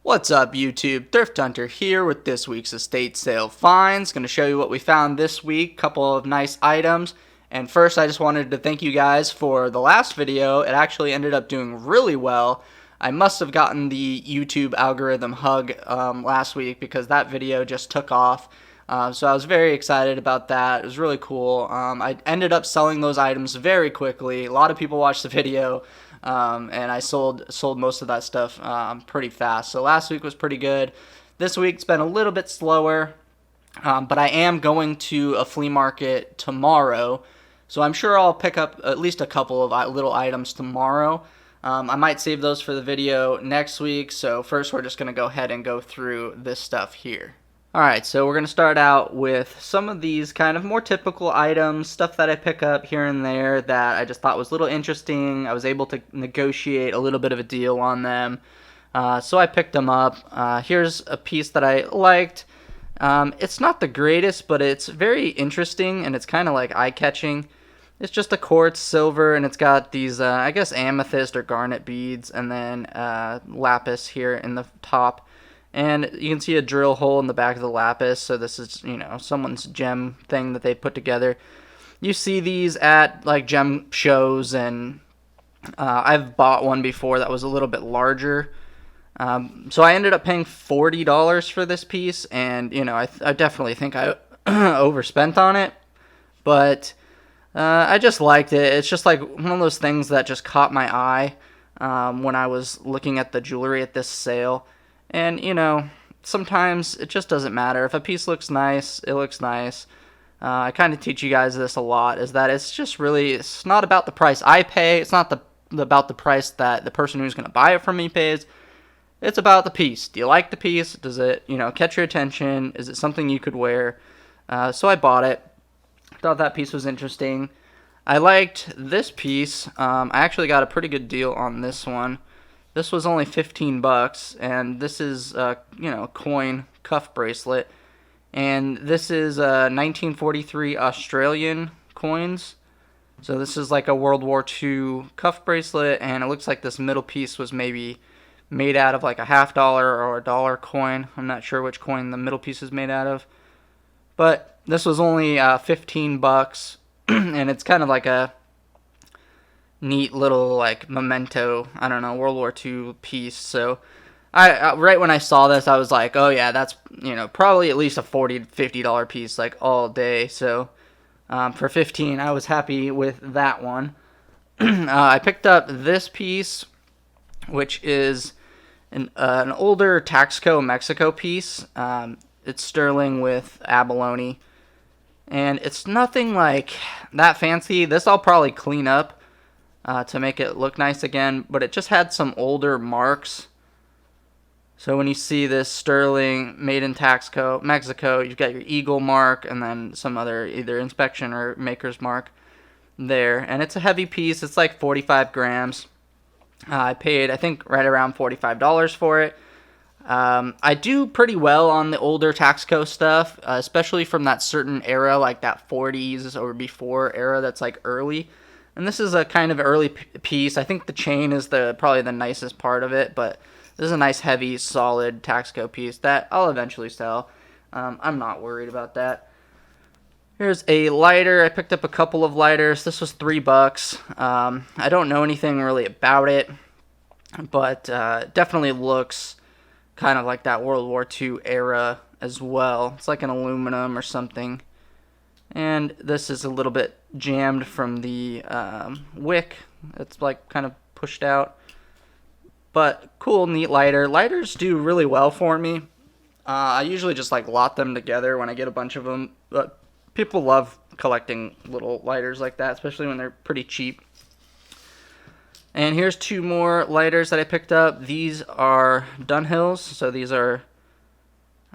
What's up YouTube? Thrift Hunter here with this week's estate sale finds. Going to show you what we found this week, couple of nice items. And first I just wanted to thank you guys for the last video. It actually ended up doing really well. I must have gotten the YouTube algorithm hug last week because that video just took off. So I was very excited about that. It was really cool. I ended up selling those items very quickly. A lot of people watched the video. And I sold most of that stuff pretty fast. So last week was pretty good. This week's been a little bit slower, but I am going to a flea market tomorrow, so I'm sure I'll pick up at least a couple of little items tomorrow. I might save those for the video next week, so first we're just going to go ahead and go through this stuff here. Alright, so we're going to start out with some of these kind of more typical items, stuff that I pick up here and there that I just thought was a little interesting. I was able to negotiate a little bit of a deal on them, so I picked them up. Here's a piece that I liked. It's not the greatest, but it's very interesting, and it's kind of like eye-catching. It's just a quartz silver, and it's got these, I guess, amethyst or garnet beads, and then lapis here in the top. And you can see a drill hole in the back of the lapis, so this is, someone's gem thing that they put together. You see these at, like, gem shows, and I've bought one before that was a little bit larger. So I ended up paying $40 for this piece, and, I definitely think I overspent on it, but I just liked it. It's just, like, one of those things that just caught my eye when I was looking at the jewelry at this sale. And, sometimes it just doesn't matter. If a piece looks nice, it looks nice. I kind of teach you guys this a lot, is that it's not about the price I pay. It's not about the price that the person who's going to buy it from me pays. It's about the piece. Do you like the piece? Does it, catch your attention? Is it something you could wear? So I bought it. Thought that piece was interesting. I liked this piece. I actually got a pretty good deal on this one. This was only $15, and this is, coin cuff bracelet, and this is 1943 Australian coins. So this is like a World War II cuff bracelet, and it looks like this middle piece was maybe made out of like a $50 or a dollar coin. I'm not sure which coin the middle piece is made out of, but this was only $15, and it's kind of like a neat little like memento, I don't know, World War II piece. So I right when I saw this, I was like, oh yeah, that's probably at least a $40 to $50 piece like all day. So for $15, I was happy with that one. I picked up this piece, which is an older Taxco Mexico piece. It's sterling with abalone, and it's nothing like that fancy. This I'll probably clean up to make it look nice again, but it just had some older marks. So when you see this sterling made in Taxco Mexico, you've got your eagle mark and then some other either inspection or maker's mark there. And it's a heavy piece. It's like 45 grams. I paid, I think, right around $45 for it. I do pretty well on the older Taxco stuff, especially from that certain era, like that 40s or before era that's like early. And this is a kind of early piece. I think the chain is probably the nicest part of it, but this is a nice, heavy, solid Taxco piece that I'll eventually sell. I'm not worried about that. Here's a lighter. I picked up a couple of lighters. This was $3. I don't know anything really about it, but definitely looks kind of like that World War II era as well. It's like an aluminum or something. And this is a little bit jammed from the wick. It's like kind of pushed out. But cool, neat lighter. Lighters do really well for me. I usually just like lot them together when I get a bunch of them. But people love collecting little lighters like that, especially when they're pretty cheap. And here's two more lighters that I picked up. These are Dunhills. So these are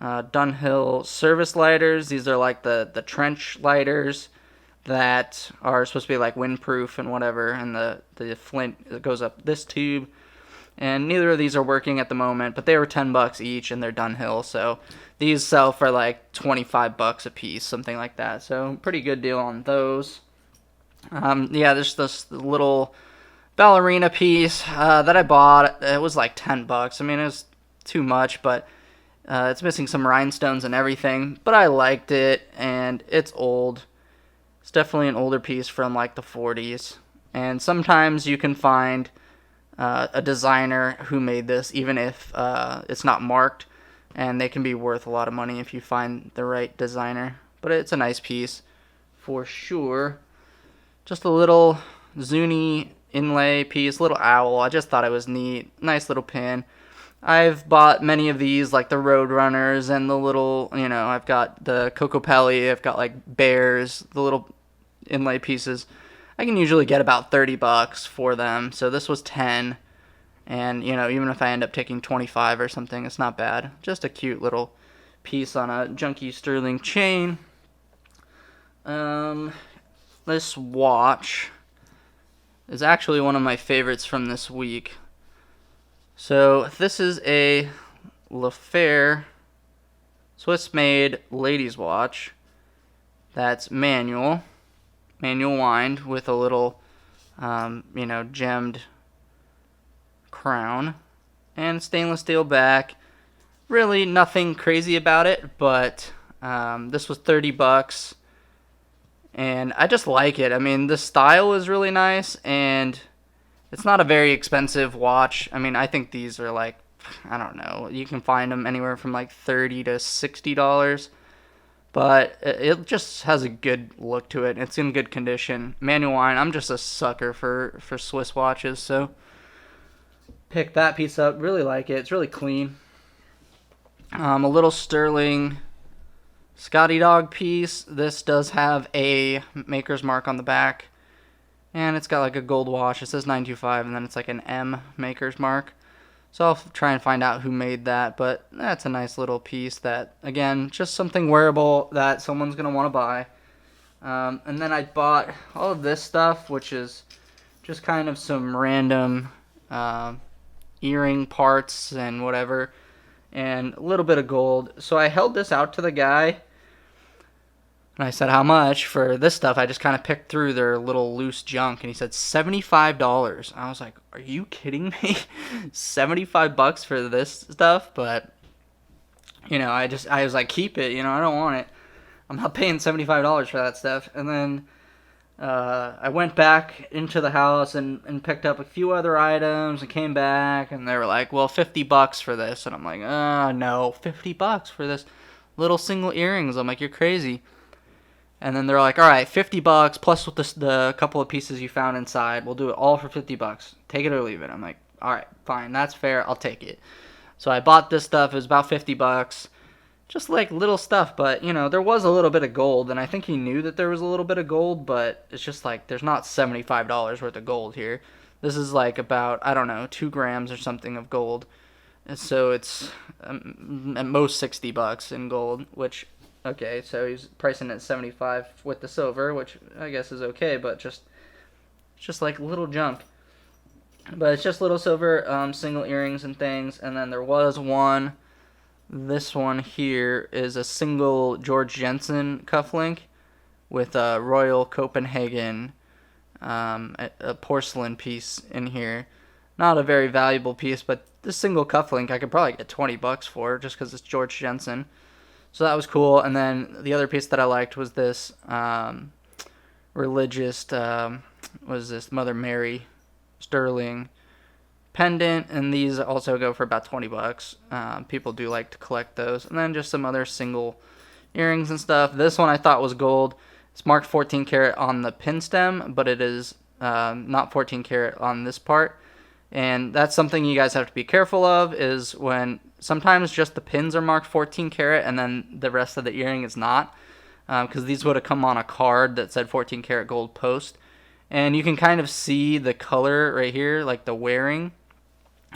Dunhill service lighters. These are like the trench lighters that are supposed to be like windproof and whatever, and the flint that goes up this tube. And neither of these are working at the moment, but they were $10 each, and they're Dunhill, so these sell for like $25 a piece, something like that. So pretty good deal on those. Yeah, there's this little ballerina piece that I bought. It was like $10. I mean, too much, but it's missing some rhinestones and everything. But I liked it, and it's old. It's definitely an older piece from like the 40s. And sometimes you can find a designer who made this, even if it's not marked, and they can be worth a lot of money if you find the right designer. But it's a nice piece for sure. Just a little Zuni inlay piece, little owl. I just thought it was neat. Nice little pin. I've bought many of these, like the Roadrunners and the little, I've got the Cocopelli, I've got like bears, the little inlay pieces. I can usually get about $30 for them, so this was 10. And, even if I end up taking 25 or something, it's not bad. Just a cute little piece on a junky sterling chain. This watch is actually one of my favorites from this week. So this is a Lafer Swiss-made ladies' watch that's manual wind with a little, gemmed crown and stainless steel back. Really nothing crazy about it, but this was $30, and I just like it. I mean, the style is really nice, and it's not a very expensive watch. I mean, I think these are like, I don't know, you can find them anywhere from like $30 to $60, but it just has a good look to it. It's in good condition. Manual wind. I'm just a sucker for Swiss watches, so pick that piece up. Really like it. It's really clean. A little sterling Scotty Dog piece. This does have a maker's mark on the back, and it's got like a gold wash. It says 925, and then it's like an M maker's mark. So I'll try and find out who made that, but that's a nice little piece that, again, just something wearable that someone's going to want to buy. And then I bought all of this stuff, which is just kind of some random earring parts and whatever, and a little bit of gold. So I held this out to the guy, and I said, how much for this stuff? I just kind of picked through their little loose junk, and he said $75. I was like, are you kidding me? $75 for this stuff? But, I was like, keep it, I don't want it. I'm not paying $75 for that stuff. And then I went back into the house and picked up a few other items and came back, and they were like, well, $50 for this. And I'm like, no, $50 for this little single earrings. I'm like, you're crazy. And then they're like, all right, $50 plus with the couple of pieces you found inside. We'll do it all for $50. Take it or leave it. I'm like, all right, fine. That's fair. I'll take it. So I bought this stuff. It was about $50. Just like little stuff. But, there was a little bit of gold. And I think he knew that there was a little bit of gold. But it's just like there's not $75 worth of gold here. This is like about, 2 grams or something of gold. And so it's at most $60 in gold, which... Okay, so he's pricing it at $75 with the silver, which I guess is okay, but just like little junk. But it's just little silver single earrings and things. And then there was one. This one here is a single George Jensen cufflink with a Royal Copenhagen, a porcelain piece in here. Not a very valuable piece, but this single cufflink I could probably get $20 for just because it's George Jensen. So that was cool. And then the other piece that I liked was this religious, Mother Mary sterling pendant. And these also go for about $20. People do like to collect those. And then just some other single earrings and stuff. This one I thought was gold. It's marked 14 karat on the pin stem, but it is not 14 karat on this part. And that's something you guys have to be careful of, is when sometimes just the pins are marked 14 karat and then the rest of the earring is not, because these would have come on a card that said 14 karat gold post. And you can kind of see the color right here, like the wearing.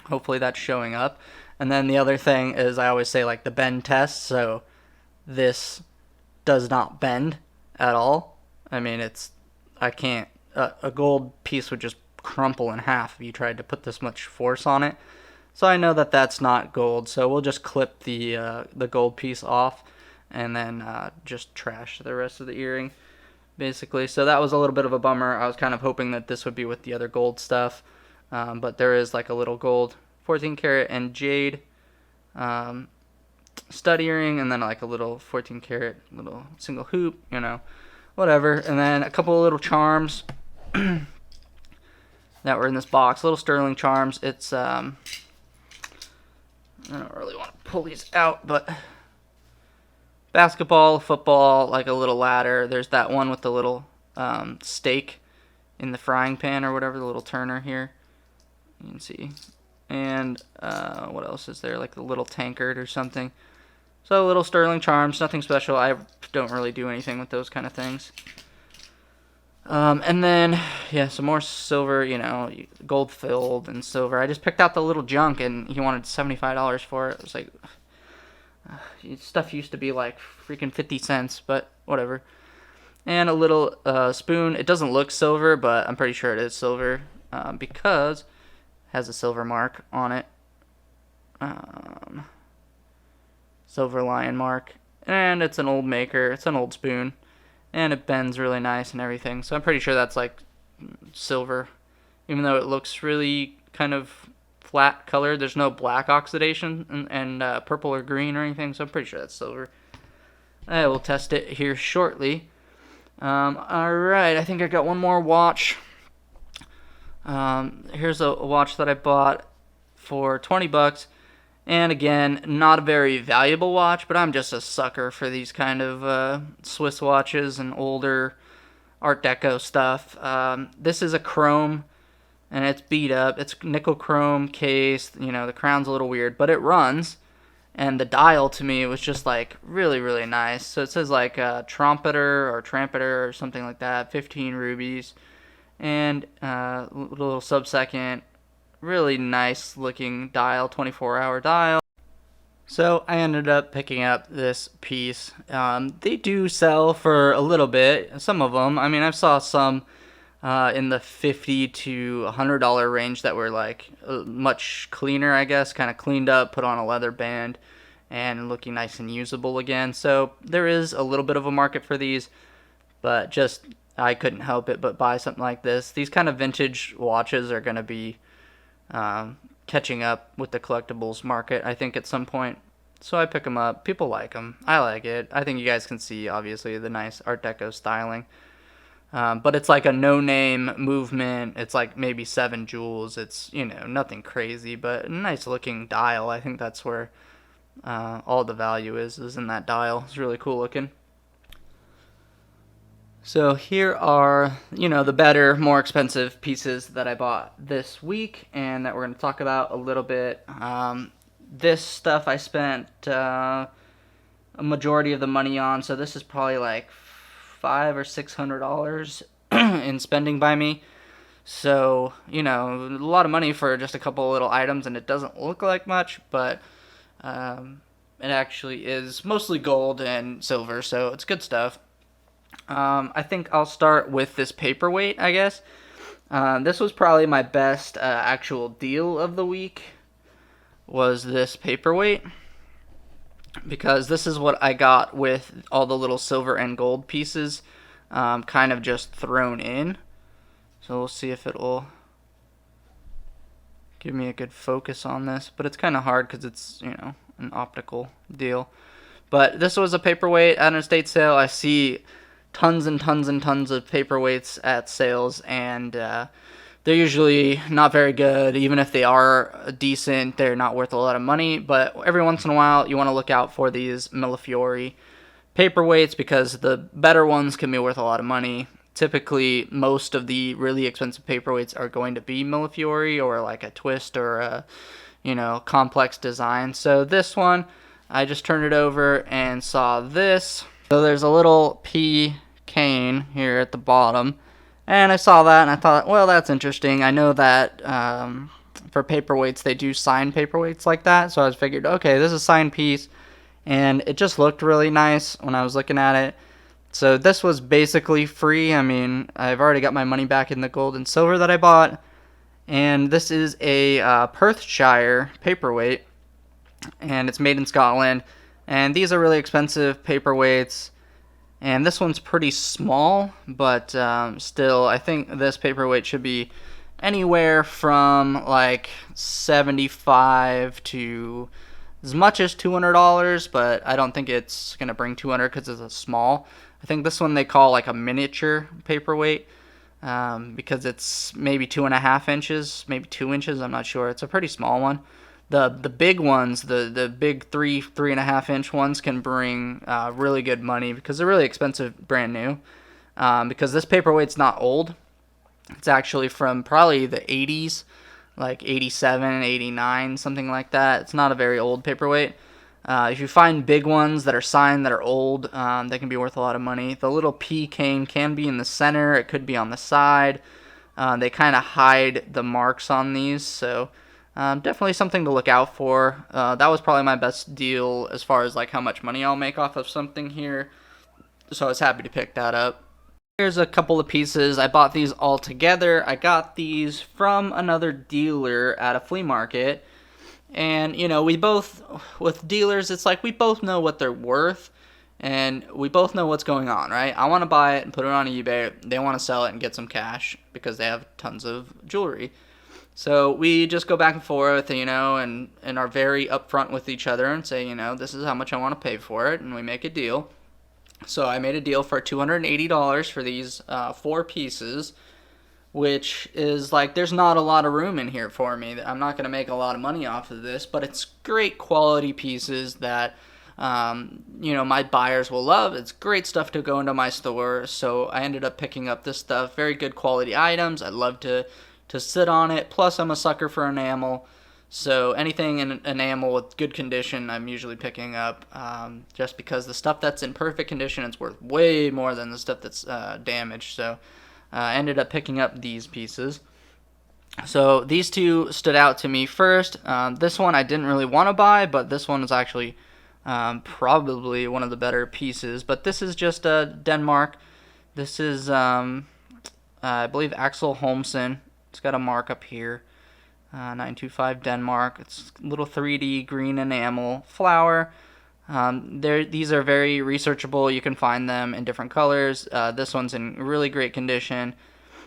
Hopefully that's showing up. And then the other thing is, I always say like the bend test. So this does not bend at all. I mean, a gold piece would just crumple in half if you tried to put this much force on it. So I know that that's not gold, so we'll just clip the gold piece off and then just trash the rest of the earring, basically. So that was a little bit of a bummer. I was kind of hoping that this would be with the other gold stuff, but there is like a little gold 14 karat and jade stud earring, and then like a little 14 karat little single hoop, whatever. And then a couple of little charms that were in this box, little sterling charms. It's I don't really want to pull these out, but basketball, football, like a little ladder. There's that one with the little steak in the frying pan or whatever, the little turner here. You can see. And what else is there? Like the little tankard or something. So little sterling charms, nothing special. I don't really do anything with those kind of things. And then, yeah, some more silver, gold filled and silver. I just picked out the little junk, and he wanted $75 for it. It was like, stuff used to be like freaking 50 cents, but whatever. And a little spoon. It doesn't look silver, but I'm pretty sure it is silver because it has a silver mark on it. Silver lion mark. And it's an old maker. It's an old spoon. And it bends really nice and everything. So I'm pretty sure that's like silver. Even though it looks really kind of flat colored. There's no black oxidation and purple or green or anything. So I'm pretty sure that's silver. I will test it here shortly. Alright, I think I got one more watch. Here's a watch that I bought for $20. And again, not a very valuable watch, but I'm just a sucker for these kind of Swiss watches and older Art Deco stuff. This is a chrome, and it's beat up. It's nickel chrome case. The crown's a little weird, but it runs. And the dial to me was just like really, really nice. So it says like trumpeter or something like that. 15 rubies, and little sub-second. Really nice looking dial, 24-hour dial. So I ended up picking up this piece. They do sell for a little bit, some of them. I mean, I saw some in the $50 to $100 range that were like much cleaner, I guess, kind of cleaned up, put on a leather band, and looking nice and usable again. So there is a little bit of a market for these, but just I couldn't help it but buy something like this. These kind of vintage watches are going to be catching up with the collectibles market, I think, at some point. So I pick them up. People like them. I like it. I think you guys can see, obviously, the nice Art Deco styling. But it's like a no-name movement. It's like maybe 7 jewels. It's, nothing crazy, but a nice-looking dial. I think that's where all the value is in that dial. It's really cool looking. So here are, the better, more expensive pieces that I bought this week and that we're going to talk about a little bit. This stuff I spent a majority of the money on, so this is probably like $500 or $600 in spending by me. So, a lot of money for just a couple of little items, and it doesn't look like much, but it actually is mostly gold and silver, so it's good stuff. I think I'll start with this paperweight, I guess. This was probably my best actual deal of the week, was this paperweight. Because this is what I got with all the little silver and gold pieces kind of just thrown in. So we'll see if it will give me a good focus on this. But it's kind of hard because it's, an optical deal. But this was a paperweight at an estate sale. I see tons and tons and tons of paperweights at sales, and they're usually not very good. Even if they are decent, they're not worth a lot of money. But every once in a while, you want to look out for these Millefiori paperweights because the better ones can be worth a lot of money. Typically, most of the really expensive paperweights are going to be Millefiori or like a twist or a, complex design. So this one, I just turned it over and saw this. So there's a little P cane here at the bottom, and I saw that and I thought, well, that's interesting. I know that for paperweights they do sign paperweights like that, so I figured, okay, this is a signed piece, and it just looked really nice when I was looking at it. So this was basically free. I mean, I've already got my money back in the gold and silver that I bought, and this is a Perthshire paperweight, and it's made in Scotland. And these are really expensive paperweights. And this one's pretty small, but still, I think this paperweight should be anywhere from like $75 to as much as $200, but I don't think it's going to bring 200 because it's a small. I think this one they call like a miniature paperweight, because it's maybe 2.5 inches, maybe 2 inches. I'm not sure. It's a pretty small one. The big ones, the big 3.5 inch ones can bring really good money because they're really expensive, brand new. Because this paperweight's not old. It's actually from probably the 80s, like 87, 89, something like that. It's not a very old paperweight. If you find big ones that are signed that are old, they can be worth a lot of money. The little P cane can be in the center. It could be on the side. They kind of hide the marks on these, so definitely something to look out for. That was probably my best deal as far as like how much money I'll make off of something here. So I was happy to pick that up. Here's a couple of pieces. I bought these all together. I got these from another dealer at a flea market. And, you know, we both, with dealers, it's like we both know what they're worth. And we both know what's going on, right? I want to buy it and put it on eBay. They want to sell it and get some cash because they have tons of jewelry. So we just go back and forth, you know, and are very upfront with each other and say, you know, this is how much I want to pay for it. And we make a deal. So I made a deal for $280 for these 4 pieces, which is like, there's not a lot of room in here for me. I'm not going to make a lot of money off of this, but it's great quality pieces that, you know, my buyers will love. It's great stuff to go into my store. So I ended up picking up this stuff. Very good quality items. I love to sit on it. Plus, I'm a sucker for enamel. So anything in enamel with good condition, I'm usually picking up, just because the stuff that's in perfect condition is worth way more than the stuff that's damaged. So I ended up picking up these pieces. So these two stood out to me first. This one I didn't really want to buy, but this one is actually probably one of the better pieces. But this is just Denmark. This is, I believe, Axel Holmsen. It's got a mark up here. 925 Denmark. It's a little 3D green enamel flower. These are very researchable. You can find them in different colors. This one's in really great condition.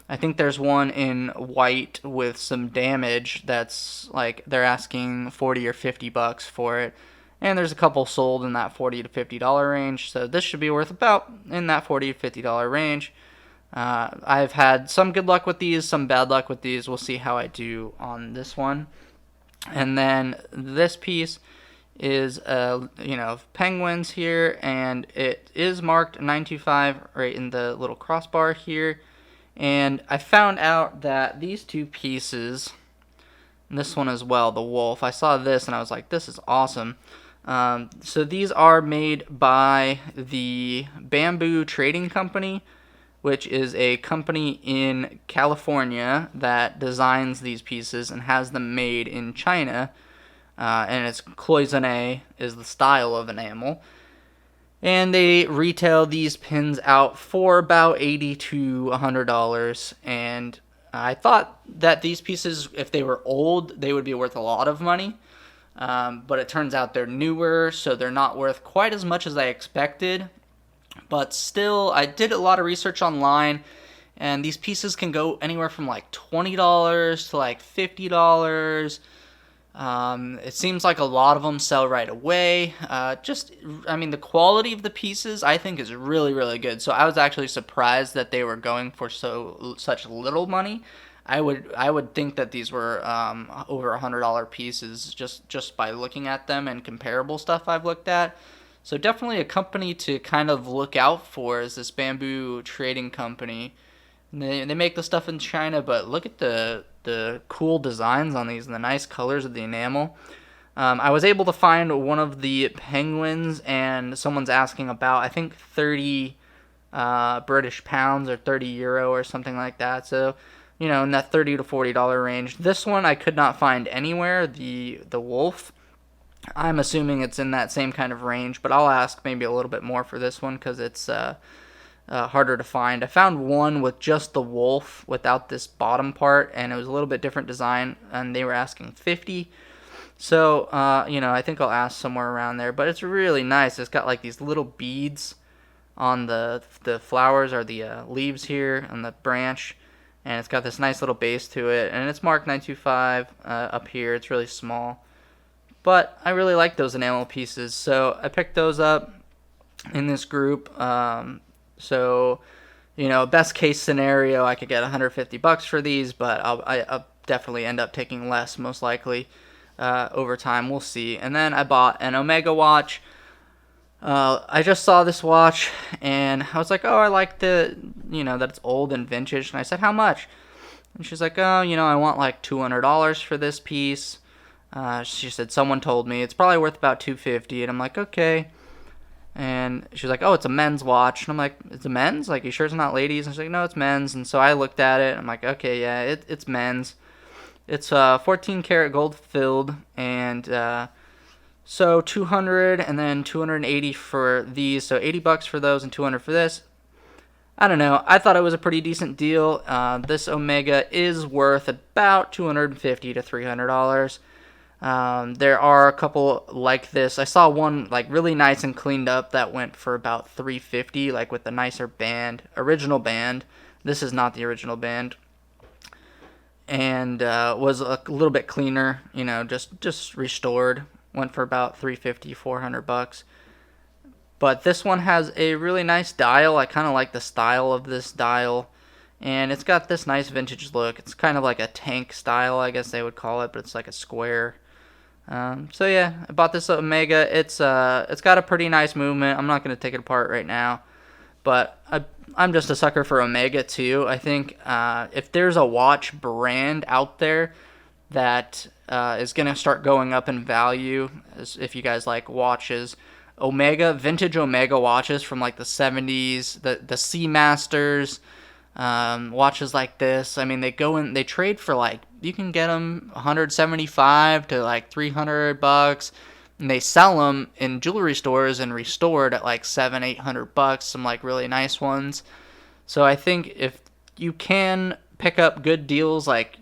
I think there's one in white with some damage that's like they're asking 40 or 50 bucks for it. And there's a couple sold in that $40 to $50 range. So this should be worth about in that $40 to $50 range. I've had some good luck with these, some bad luck with these. We'll see how I do on this one. And then this piece is, you know, penguins here, and it is marked 925 right in the little crossbar here. And I found out that these two pieces, and this one as well, the wolf, I saw this and I was like, this is awesome. So these are made by the Bamboo Trading Company, which is a company in California that designs these pieces and has them made in China. And it's cloisonné is the style of enamel. And they retail these pins out for about $80 to $100. And I thought that these pieces, if they were old, they would be worth a lot of money. But it turns out they're newer, so they're not worth quite as much as I expected. But still, I did a lot of research online, and these pieces can go anywhere from like $20 to like $50. It seems like a lot of them sell right away. I mean, the quality of the pieces I think is really, really good. So I was actually surprised that they were going for such little money. I would think that these were over $100 pieces just by looking at them and comparable stuff I've looked at. So definitely a company to kind of look out for is this Bamboo Trading Company. And they make the stuff in China, but look at the cool designs on these and the nice colors of the enamel. I was able to find one of the penguins, and someone's asking about, I think, 30 British pounds or 30 euro or something like that. So, you know, in that $30 to $40 range. This one I could not find anywhere, the wolf. I'm assuming it's in that same kind of range, but I'll ask maybe a little bit more for this one because it's harder to find. I found one with just the wolf without this bottom part, and it was a little bit different design, and they were asking 50. So, you know, I think I'll ask somewhere around there, but it's really nice. It's got like these little beads on the flowers or the leaves here on the branch, and it's got this nice little base to it, and it's marked 925 up here. It's really small. But I really like those enamel pieces, so I picked those up in this group. So, you know, best case scenario, I could get 150 bucks for these, but I'll definitely end up taking less, most likely, over time. We'll see. And then I bought an Omega watch. I just saw this watch, and I was like, oh, I like that it's old and vintage. And I said, how much? And she's like, oh, I want like $200 for this piece. She said, someone told me it's probably worth about $250. And I'm like, okay. And she's like, oh, it's a men's watch. And I'm like, it's a men's? Like, you sure it's not ladies? And she's like, no, it's men's. And so I looked at it. And I'm like, okay, yeah, it's men's. It's 14 karat gold filled. And so 200 and then 280 for these. So 80 bucks for those and 200 for this. I don't know. I thought it was a pretty decent deal. This Omega is worth about $250 to $300. There are a couple like this. I saw one like really nice and cleaned up that went for about $350, like with the nicer band, original band. This is not the original band, and was a little bit cleaner. Just restored. Went for about $350, $400. But this one has a really nice dial. I kind of like the style of this dial. And it's got this nice vintage look. It's kind of like a tank style, I guess they would call it, but it's like a square. So yeah, I bought this Omega. It's got a pretty nice movement. I'm not going to take it apart right now. But I'm just a sucker for Omega too. I think if there's a watch brand out there that is going to start going up in value, if you guys like watches, vintage Omega watches from like the 70s, the Seamasters, watches like this. I mean, they trade for like, you can get them 175 to like 300 bucks, and they sell them in jewelry stores and restored at like 700-800 bucks, some like really nice ones. So I think if you can pick up good deals, like,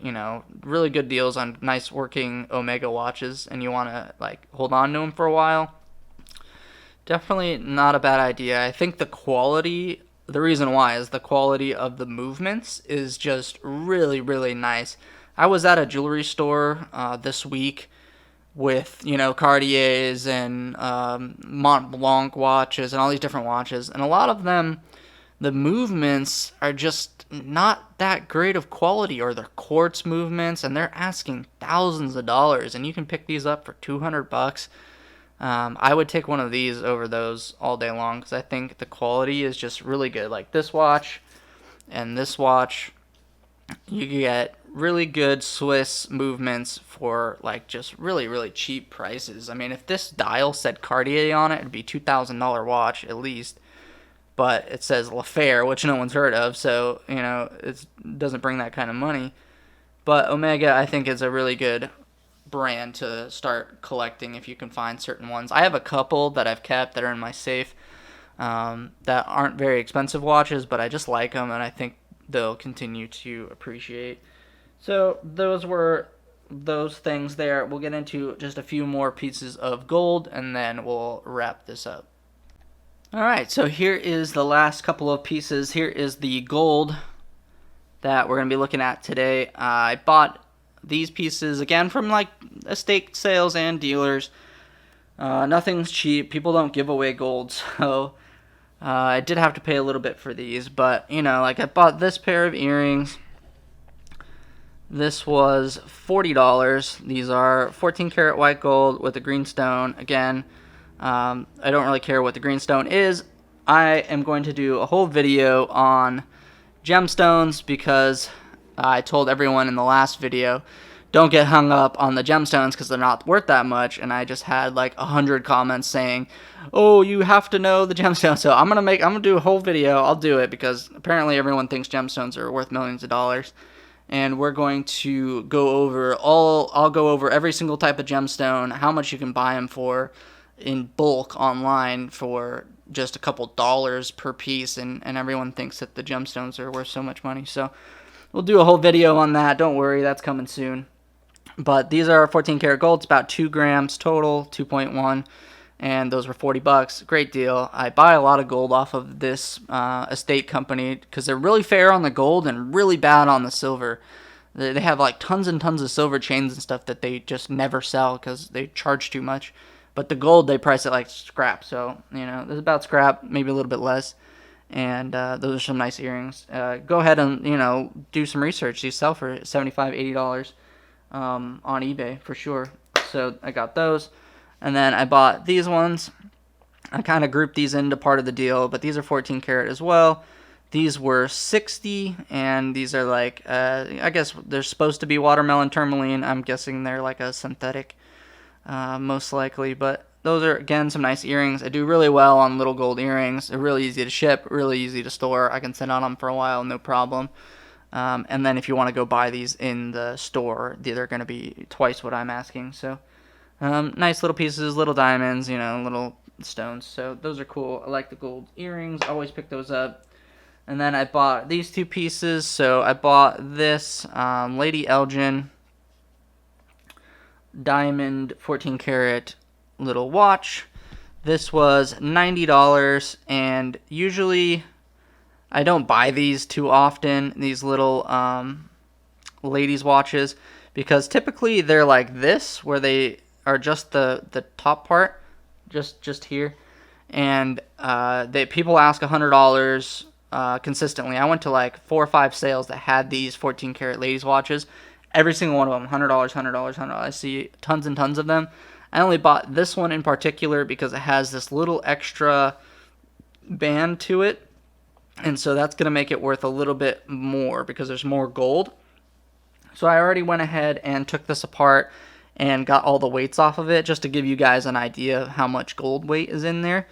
really good deals on nice working Omega watches, and you want to like hold on to them for a while, definitely not a bad idea. I think the reason why is the quality of the movements is just really, really nice. I was at a jewelry store this week with, Cartiers and Mont Blanc watches and all these different watches, and a lot of them, the movements are just not that great of quality, or they're quartz movements, and they're asking thousands of dollars, and you can pick these up for 200 bucks. I would take one of these over those all day long, because I think the quality is just really good. Like this watch and this watch, you get really good Swiss movements for like just really, really cheap prices. I mean, if this dial said Cartier on it, it'd be $2,000 watch at least. But it says Lafer, which no one's heard of, so it doesn't bring that kind of money. But Omega, I think, is a really good brand to start collecting if you can find certain ones. I have a couple that I've kept that are in my safe that aren't very expensive watches, but I just like them, and I think they'll continue to appreciate. So those were those things there. We'll get into just a few more pieces of gold, and then we'll wrap this up. Alright, so here is the last couple of pieces. Here is the gold that we're going to be looking at today. I bought these pieces, again, from like estate sales and dealers. Nothing's cheap. People don't give away gold, so I did have to pay a little bit for these. But, like I bought this pair of earrings. This was $40. These are 14 karat white gold with a green stone. Again, I don't really care what the green stone is. I am going to do a whole video on gemstones because I told everyone in the last video, don't get hung up on the gemstones because they're not worth that much. And I just had like 100 comments saying, oh, you have to know the gemstones. So I'm gonna do a whole video. I'll do it because apparently everyone thinks gemstones are worth millions of dollars. And we're going to I'll go over every single type of gemstone, how much you can buy them for in bulk online for just a couple dollars per piece, and everyone thinks that the gemstones are worth so much money. So we'll do a whole video on that. Don't worry, that's coming soon. But these are 14 karat gold. It's about 2 grams total, 2.1, and those were 40 bucks. Great deal. I buy a lot of gold off of this estate company because they're really fair on the gold and really bad on the silver. They have like tons and tons of silver chains and stuff that they just never sell because they charge too much. But the gold, they price it like scrap. So, this is about scrap, maybe a little bit less. And those are some nice earrings. Go ahead and, do some research. These sell for $75, $80 on eBay for sure. So I got those. And then I bought these ones. I kind of grouped these into part of the deal, but these are 14 karat as well. These were 60, and these are like, I guess they're supposed to be watermelon tourmaline. I'm guessing they're like a synthetic, most likely. But those are, again, some nice earrings. I do really well on little gold earrings. They're really easy to ship, really easy to store. I can sit on them for a while, no problem. And then if you want to go buy these in the store, they're going to be twice what I'm asking. So nice little pieces, little diamonds, little stones. So those are cool. I like the gold earrings. I always pick those up. And then I bought these two pieces. So I bought this Lady Elgin diamond 14 karat little watch. This was $90, and usually I don't buy these too often, these little ladies watches, because typically they're like this, where they are just the top part, just here, and people ask $100 consistently. I went to like 4 or 5 sales that had these 14 karat ladies watches. Every single one of them, $100, $100, $100. I see tons and tons of them. I only bought this one in particular because it has this little extra band to it, and so that's going to make it worth a little bit more because there's more gold. So I already went ahead and took this apart and got all the weights off of it just to give you guys an idea of how much gold weight is in there.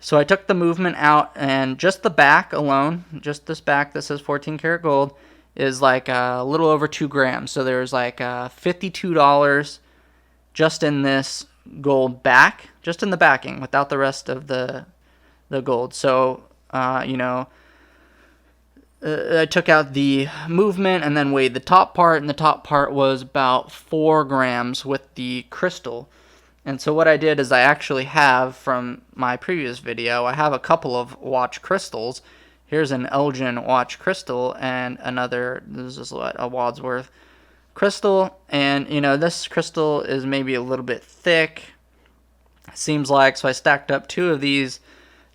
So I took the movement out, and just the back alone, just this back that says 14 karat gold, is like a little over 2 grams. So there's like $52 just in this gold back, just in the backing, without the rest of the gold. So, I took out the movement and then weighed the top part, and the top part was about 4 grams with the crystal. And so what I did is I actually have, from my previous video, I have a couple of watch crystals. Here's an Elgin watch crystal and another, this is a Wadsworth crystal. And, this crystal is maybe a little bit thick, seems like. So I stacked up 2 of these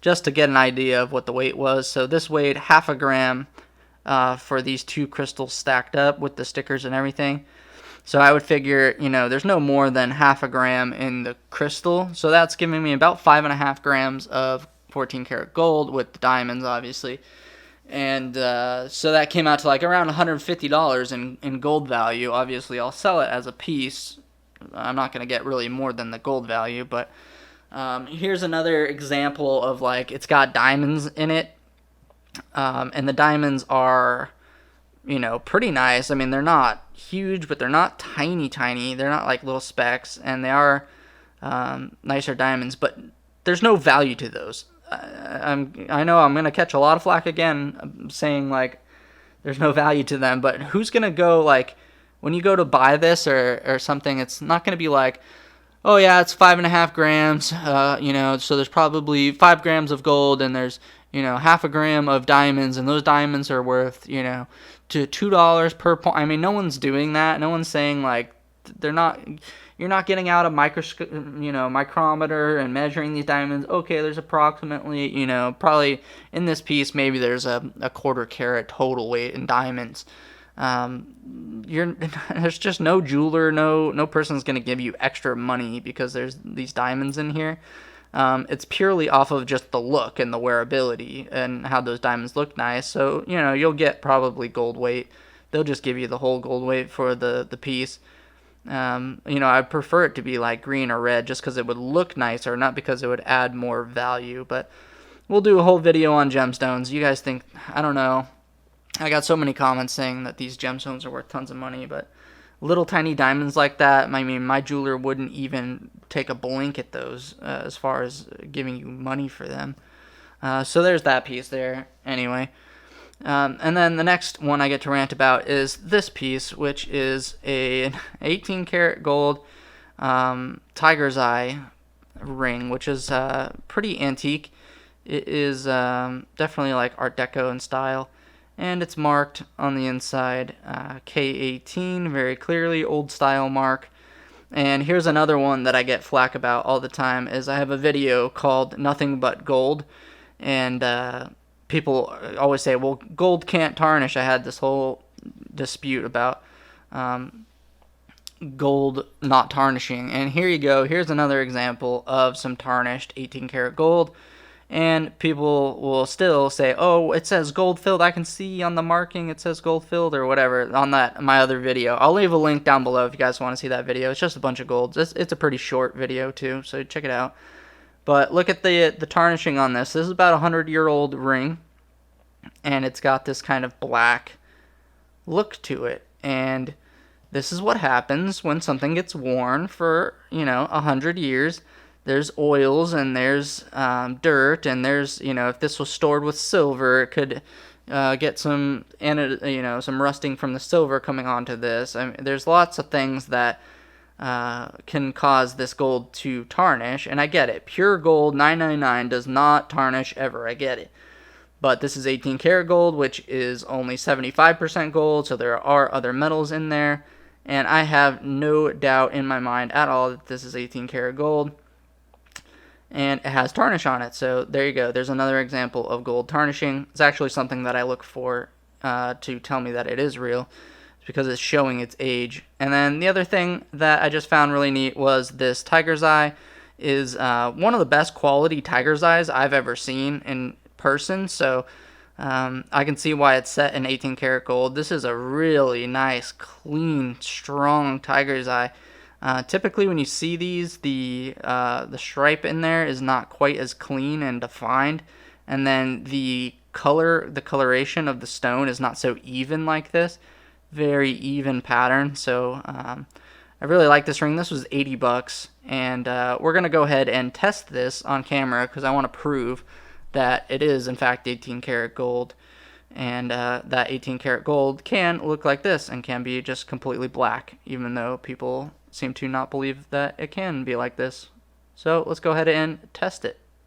just to get an idea of what the weight was. So this weighed half a gram for these 2 crystals stacked up with the stickers and everything. So I would figure, there's no more than half a gram in the crystal. So that's giving me about 5.5 grams of 14 karat gold with the diamonds, obviously. And so that came out to like around $150 in gold value. Obviously, I'll sell it as a piece. I'm not going to get really more than the gold value. But here's another example of like it's got diamonds in it. And the diamonds are, pretty nice. I mean, they're not huge, but they're not tiny. They're not like little specks, and they are nicer diamonds, but there's no value to those. I know I'm going to catch a lot of flack again saying like there's no value to them, but who's going to go, like, when you go to buy this or something, it's not going to be like, oh yeah, it's 5.5 grams, so there's probably 5 grams of gold, and there's, half a gram of diamonds, and those diamonds are worth, to $2 per point. I mean, no one's doing that. No one's saying like you're not getting out a micrometer and measuring these diamonds. Okay, there's approximately, probably in this piece, maybe there's a 1/4 carat total weight in diamonds. There's just no jeweler, no person's going to give you extra money because there's these diamonds in here. It's purely off of just the look and the wearability and how those diamonds look nice. So, you'll get probably gold weight. They'll just give you the whole gold weight for the piece. I prefer it to be like green or red just because it would look nicer, not because it would add more value. But we'll do a whole video on gemstones. You guys think, I don't know. I got so many comments saying that these gemstones are worth tons of money, but little tiny diamonds like that, I mean, my jeweler wouldn't even take a blink at those as far as giving you money for them. So there's that piece there. Anyway. And then the next one I get to rant about is this piece, which is an 18 karat gold tiger's eye ring, which is pretty antique. It is definitely like Art Deco in style. and it's marked on the inside K18 very clearly, old style mark. And here's another one that I get flack about all the time is I have a video called Nothing But Gold, and people always say, well, gold can't tarnish. I had this whole dispute about gold not tarnishing, and here you go. Here's another example of some tarnished 18 karat gold, and people will still say, oh, it says gold filled. I can see on the marking it says gold filled or whatever on that my other video. I'll leave a link down below if you guys want to see that video. It's just a bunch of golds. It's a pretty short video too, so check it out. But look at the tarnishing on this. This is about a 100-year-old ring, and it's got this kind of black look to it. And this is what happens when something gets worn for 100 years. There's oils and there's dirt, and there's if this was stored with silver, it could get some some rusting from the silver coming onto this. I mean, there's lots of things that can cause this gold to tarnish, and I get it. Pure gold 999 does not tarnish ever. I get it. But this is 18 karat gold, which is only 75% gold, so there are other metals in there, and I have no doubt in my mind at all that this is 18 karat gold. And it has tarnish on it. So there you go. There's another example of gold tarnishing. It's actually something that I look for to tell me that it is real. It's because it's showing its age. And then the other thing that I just found really neat was this tiger's eye is one of the best quality tiger's eyes I've ever seen in person. So I can see why it's set in 18 karat gold. This is a really nice, clean, strong tiger's eye. Typically when you see these, the stripe in there is not quite as clean and defined, and then the coloration of the stone is not so even like this. Very even pattern. So I really like this ring. This was 80 bucks, and we're gonna go ahead and test this on camera because I want to prove that it is in fact 18 karat gold, and that 18 karat gold can look like this and can be just completely black, even though people seem to not believe that it can be like this. So let's go ahead and test it.